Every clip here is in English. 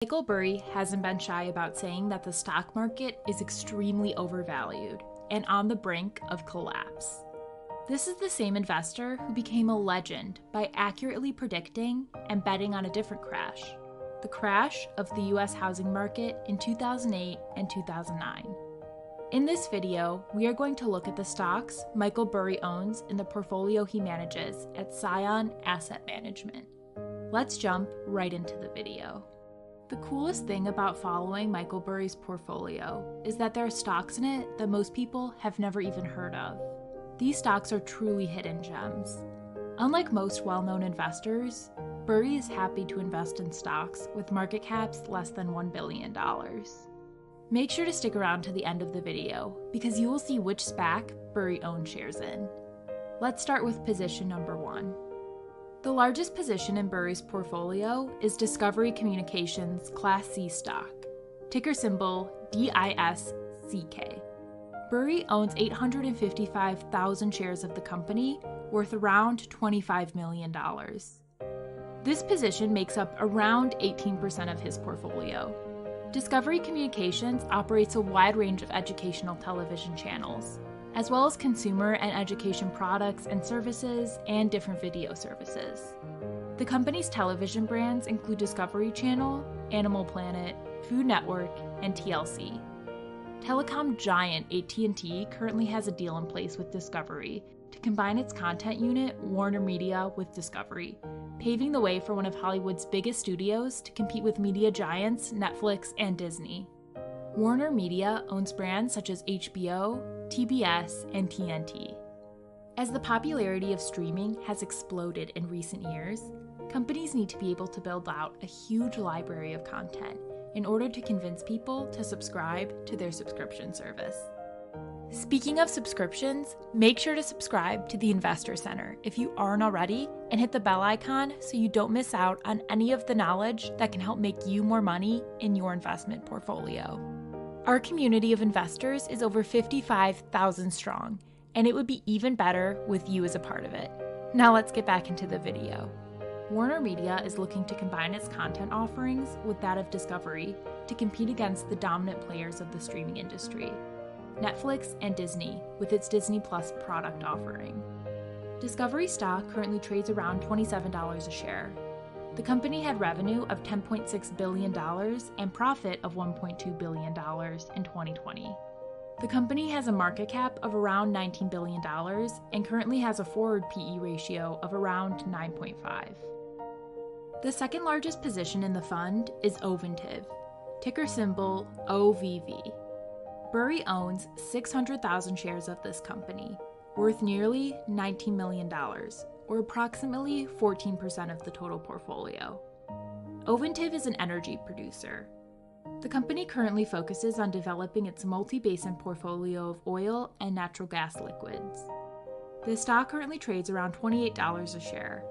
Michael Burry hasn't been shy about saying that the stock market is extremely overvalued and on the brink of collapse. This is the same investor who became a legend by accurately predicting and betting on a different crash, the crash of the US housing market in 2008 and 2009. In this video, we are going to look at the stocks Michael Burry owns in the portfolio he manages at Scion Asset Management. Let's jump right into the video. The coolest thing about following Michael Burry's portfolio is that there are stocks in it that most people have never even heard of. These stocks are truly hidden gems. Unlike most well-known investors, Burry is happy to invest in stocks with market caps less than $1 billion. Make sure to stick around to the end of the video because you will see which SPAC Burry owns shares in. Let's start with position number 1. The largest position in Burry's portfolio is Discovery Communications Class C stock, ticker symbol DISCK. Burry owns 855,000 shares of the company, worth around $25 million. This position makes up around 18% of his portfolio. Discovery Communications operates a wide range of educational television channels, as well as consumer and education products and services and different video services. The company's television brands include Discovery Channel, Animal Planet, Food Network, and TLC. Telecom giant AT&T currently has a deal in place with Discovery to combine its content unit, Warner Media, with Discovery, paving the way for one of Hollywood's biggest studios to compete with media giants Netflix and Disney. Warner Media owns brands such as HBO, TBS, and TNT. As the popularity of streaming has exploded in recent years, companies need to be able to build out a huge library of content in order to convince people to subscribe to their subscription service. Speaking of subscriptions, make sure to subscribe to the Investor Center if you aren't already and hit the bell icon so you don't miss out on any of the knowledge that can help make you more money in your investment portfolio. Our community of investors is over 55,000 strong, and it would be even better with you as a part of it. Now let's get back into the video. Warner Media is looking to combine its content offerings with that of Discovery to compete against the dominant players of the streaming industry, Netflix and Disney, with its Disney Plus product offering. Discovery stock currently trades around $27 a share. The company had revenue of $10.6 billion and profit of $1.2 billion in 2020. The company has a market cap of around $19 billion and currently has a forward PE ratio of around 9.5. The second largest position in the fund is Ouverte, ticker symbol OVV. Burry owns 600,000 shares of this company, worth nearly $19 million, or approximately 14% of the total portfolio. Ouverte is an energy producer. The company currently focuses on developing its multi-basin portfolio of oil and natural gas liquids. The stock currently trades around $28 a share,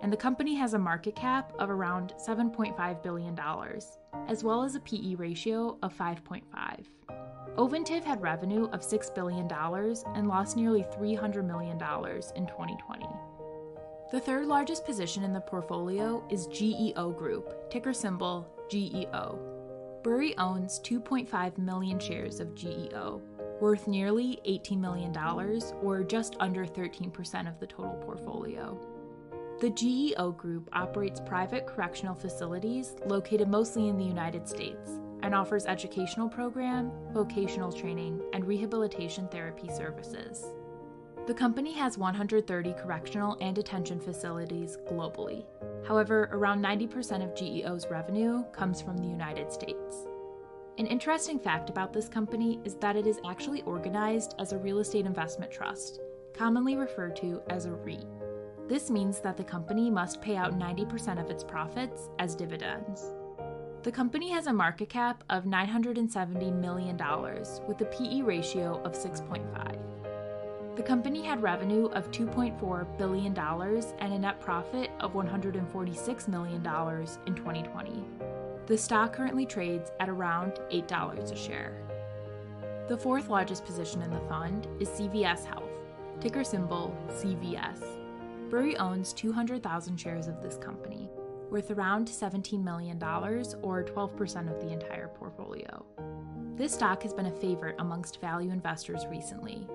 and the company has a market cap of around $7.5 billion, as well as a PE ratio of 5.5. Ouverte had revenue of $6 billion and lost nearly $300 million in 2020. The third largest position in the portfolio is GEO Group, ticker symbol GEO. Burry owns 2.5 million shares of GEO, worth nearly $18 million, or just under 13% of the total portfolio. The GEO Group operates private correctional facilities located mostly in the United States and offers educational program, vocational training, and rehabilitation therapy services. The company has 130 correctional and detention facilities globally. However, around 90% of GEO's revenue comes from the United States. An interesting fact about this company is that it is actually organized as a real estate investment trust, commonly referred to as a REIT. This means that the company must pay out 90% of its profits as dividends. The company has a market cap of $970 million with a PE ratio of 6.5. The company had revenue of $2.4 billion and a net profit of $146 million in 2020. The stock currently trades at around $8 a share. The fourth largest position in the fund is CVS Health, ticker symbol CVS. Burry owns 200,000 shares of this company. worth around $17 million, or 12% of the entire portfolio. This stock has been a favorite amongst value investors recently.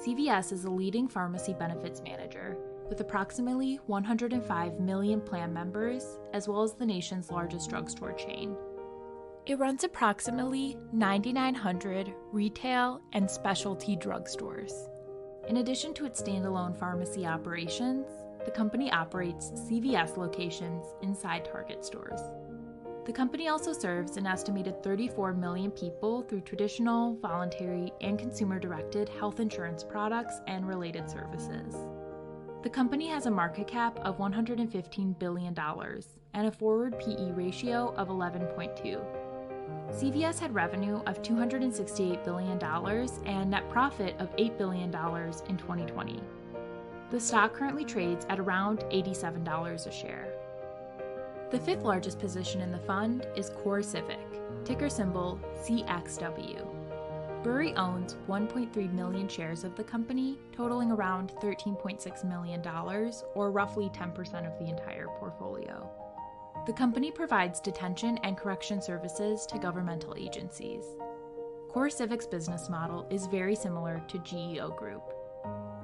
CVS is a leading pharmacy benefits manager with approximately 105 million plan members, as well as the nation's largest drugstore chain. It runs approximately 9,900 retail and specialty drugstores. In addition to its standalone pharmacy operations, the company operates CVS locations inside Target stores. The company also serves an estimated 34 million people through traditional, voluntary, and consumer-directed health insurance products and related services. The company has a market cap of $115 billion and a forward PE ratio of 11.2. CVS had revenue of $268 billion and net profit of $8 billion in 2020. The stock currently trades at around $87 a share. The fifth largest position in the fund is CoreCivic, ticker symbol CXW. Burry owns 1.3 million shares of the company, totaling around $13.6 million, or roughly 10% of the entire portfolio. The company provides detention and correction services to governmental agencies. CoreCivic's business model is very similar to GEO Group.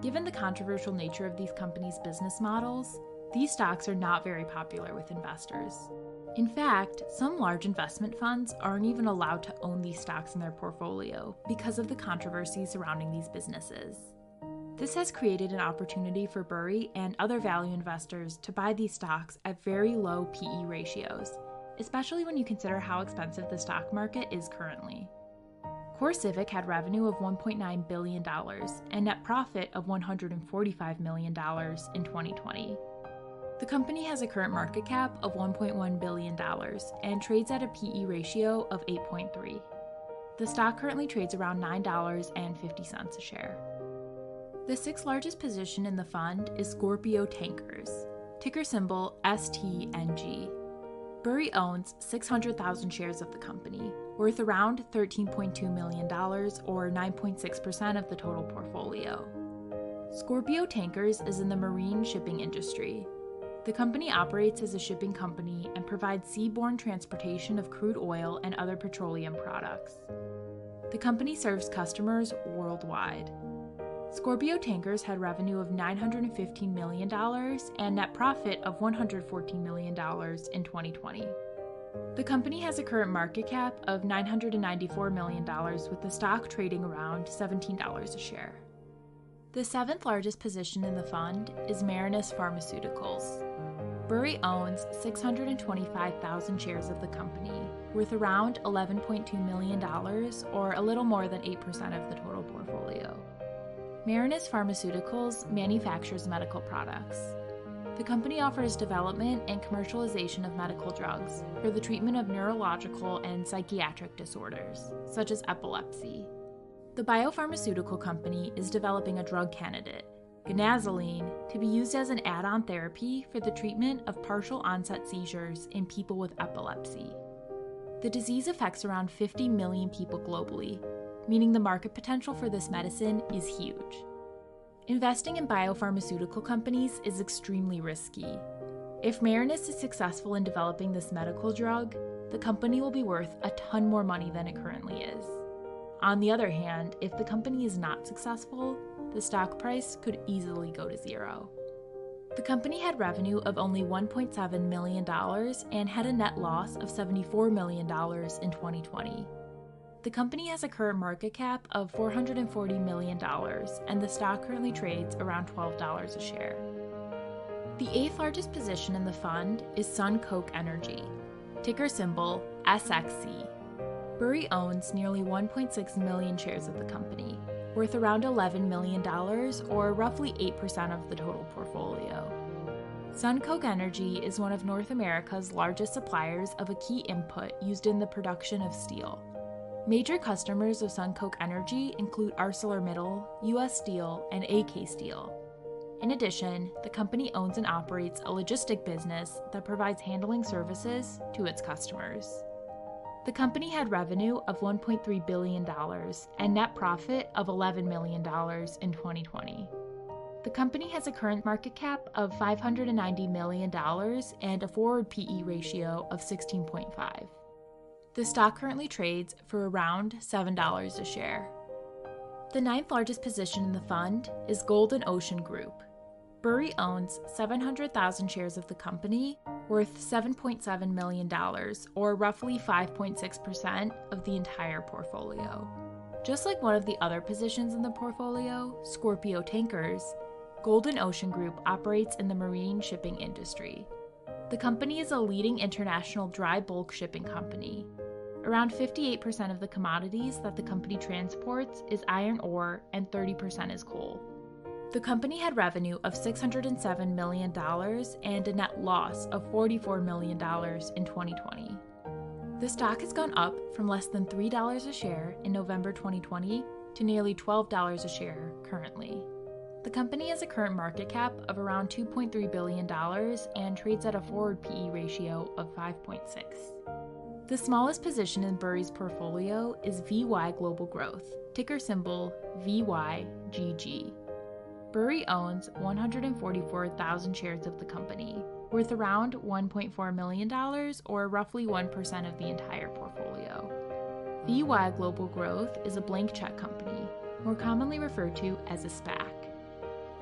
Given the controversial nature of these companies' business models, these stocks are not very popular with investors. In fact, some large investment funds aren't even allowed to own these stocks in their portfolio because of the controversy surrounding these businesses. This has created an opportunity for Burry and other value investors to buy these stocks at very low PE ratios, especially when you consider how expensive the stock market is currently. CoreCivic had revenue of $1.9 billion and net profit of $145 million in 2020. The company has a current market cap of $1.1 billion and trades at a PE ratio of 8.3. The stock currently trades around $9.50 a share. The sixth largest position in the fund is Scorpio Tankers, ticker symbol STNG. Burry owns 600,000 shares of the company, worth around $13.2 million, or 9.6% of the total portfolio. Scorpio Tankers is in the marine shipping industry. The company operates as a shipping company and provides seaborne transportation of crude oil and other petroleum products. The company serves customers worldwide. Scorpio Tankers had revenue of $915 million and net profit of $114 million in 2020. The company has a current market cap of $994 million, with the stock trading around $17 a share. The seventh largest position in the fund is Marinus Pharmaceuticals. Burry owns 625,000 shares of the company, worth around $11.2 million, or a little more than 8% of the total portfolio. Marinus Pharmaceuticals manufactures medical products. The company offers development and commercialization of medical drugs for the treatment of neurological and psychiatric disorders, such as epilepsy. The biopharmaceutical company is developing a drug candidate, ganaxolone, to be used as an add-on therapy for the treatment of partial onset seizures in people with epilepsy. The disease affects around 50 million people globally, meaning the market potential for this medicine is huge. Investing in biopharmaceutical companies is extremely risky. If Marinus is successful in developing this medical drug, the company will be worth a ton more money than it currently is. On the other hand, if the company is not successful, the stock price could easily go to zero. The company had revenue of only $1.7 million and had a net loss of $74 million in 2020. The company has a current market cap of $440 million, and the stock currently trades around $12 a share. The eighth largest position in the fund is SunCoke Energy, ticker symbol SXC. Burry owns nearly 1.6 million shares of the company, worth around $11 million, or roughly 8% of the total portfolio. SunCoke Energy is one of North America's largest suppliers of a key input used in the production of steel. Major customers of SunCoke Energy include ArcelorMittal, US Steel, and AK Steel. In addition, the company owns and operates a logistic business that provides handling services to its customers. The company had revenue of $1.3 billion and net profit of $11 million in 2020. The company has a current market cap of $590 million and a forward PE ratio of 16.5. The stock currently trades for around $7 a share. The ninth largest position in the fund is Golden Ocean Group. Burry owns 700,000 shares of the company, worth $7.7 million, or roughly 5.6% of the entire portfolio. Just like one of the other positions in the portfolio, Scorpio Tankers, Golden Ocean Group operates in the marine shipping industry. The company is a leading international dry bulk shipping company. Around 58% of the commodities that the company transports is iron ore and 30% is coal. The company had revenue of $607 million and a net loss of $44 million in 2020. The stock has gone up from less than $3 a share in November 2020 to nearly $12 a share currently. The company has a current market cap of around $2.3 billion and trades at a forward PE ratio of 5.6. The smallest position in Burry's portfolio is VY Global Growth, ticker symbol VYGG. Burry owns 144,000 shares of the company, worth around $1.4 million or roughly 1% of the entire portfolio. VY Global Growth is a blank check company, more commonly referred to as a SPAC.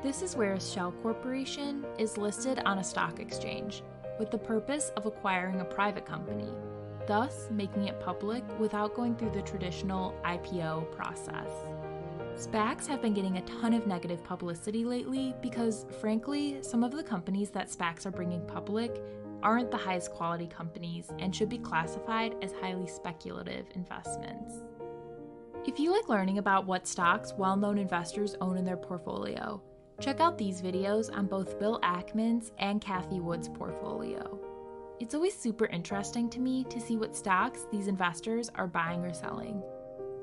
This is where a shell corporation is listed on a stock exchange with the purpose of acquiring a private company, thus making it public without going through the traditional IPO process. SPACs have been getting a ton of negative publicity lately because, frankly, some of the companies that SPACs are bringing public aren't the highest quality companies and should be classified as highly speculative investments. If you like learning about what stocks well-known investors own in their portfolio, check out these videos on both Bill Ackman's and Cathie Wood's portfolio. It's always super interesting to me to see what stocks these investors are buying or selling.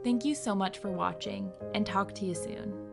Thank you so much for watching, and talk to you soon.